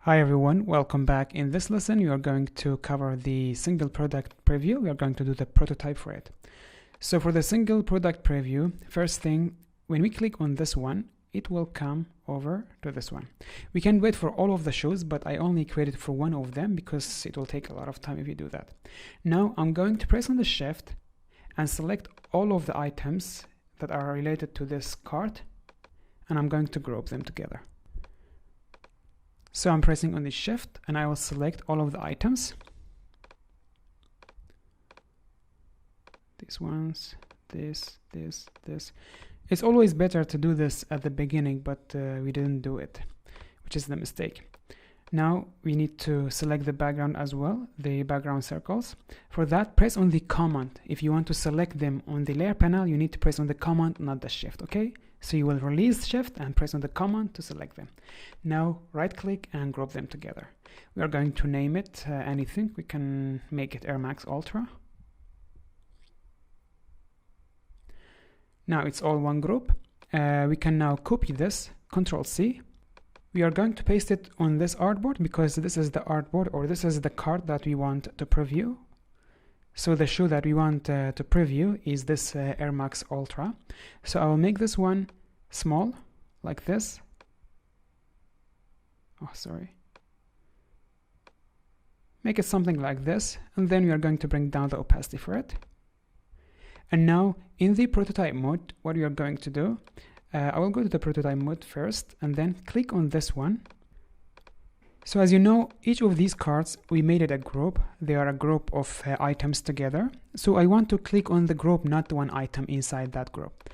Hi everyone, welcome back. In this lesson we are going to cover the single product preview. We are going to do the prototype for it. So for the single product preview, first thing, when we click on this one, it will come over to this one. We can wait for all of the shoes, but I only created for one of them because it will take a lot of time if you do that. Now I'm going to press on the shift and select all of the items that are related to this cart, and I'm going to group them together. So I'm pressing on the shift and I will select all of the items. These ones, this. It's always better to do this at the beginning, but we didn't do it, which is the mistake. Now we need to select the background as well, the background circles. For that, press on the command. If you want to select them on the layer panel, you need to press on the command, not the shift, okay? So you will release shift and press on the command to select them. Now right click and group them together. We are going to name it anything. We can make it Air Max Ultra. Now it's all one group. We can now copy this, Ctrl C. We are going to paste it on this artboard because this is the artboard, or this is the card that we want to preview. So the shoe that we want to preview is this Air Max Ultra. So I will make this one small, like this. Oh, sorry. Make it something like this, and then we are going to bring down the opacity for it. And now in the prototype mode, what we are going to do, I will go to the prototype mode first and then click on this one. So as you know, each of these cards, we made it a group. They are a group of items together. So I want to click on the group, not one item inside that group.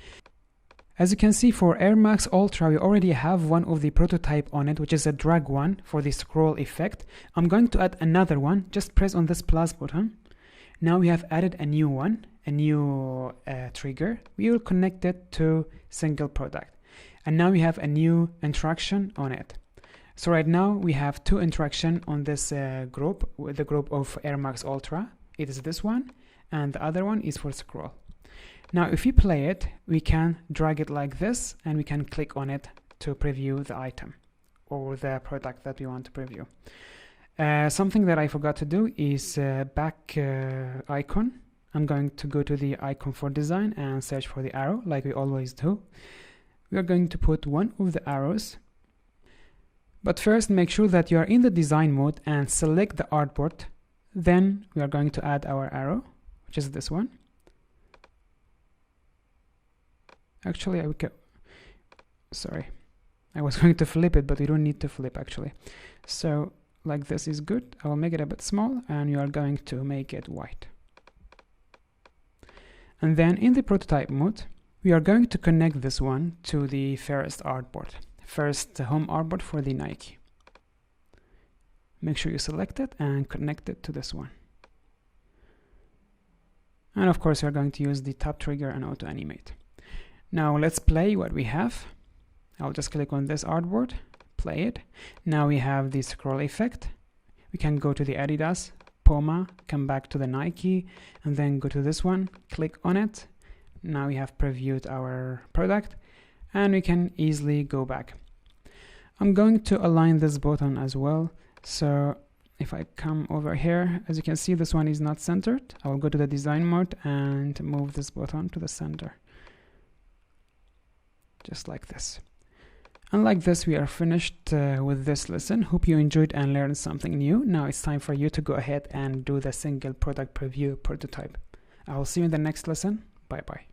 As you can see, for Air Max Ultra, we already have one of the prototype on it, which is a drag one for the scroll effect. I'm going to add another one. Just press on this plus button. Now we have added a new one, a new trigger. We will connect it to single product. And now we have a new interaction on it. So right now we have two interaction on this group, with the group of Air Max Ultra. It is this one, and the other one is for scroll. Now if we play it, we can drag it like this, and we can click on it to preview the item or the product that we want to preview. Something that I forgot to do is back icon. I'm going to go to the icon for design and search for the arrow like we always do. We are going to put one of the arrows. But first, make sure that you are in the design mode and select the artboard. Then we are going to add our arrow, which is this one. Actually, sorry, I was going to flip it, but you don't need to flip actually. So like this is good. I will make it a bit small, and you are going to make it white. And then in the prototype mode, we are going to connect this one to the first artboard. First home artboard for the Nike. Make sure you select it and connect it to this one. And of course, we're going to use the top trigger and auto animate. Now let's play what we have. I'll just click on this artboard, play it. Now we have the scroll effect. We can go to the Adidas, Puma, come back to the Nike, and then go to this one, click on it. Now we have previewed our product, and we can easily go back. I'm going to align this button as well. So if I come over here, as you can see, this one is not centered. I will go to the design mode and move this button to the center. Just like this. And like this, we are finished with this lesson. Hope you enjoyed and learned something new. Now it's time for you to go ahead and do the single product preview prototype. I will see you in the next lesson. Bye bye.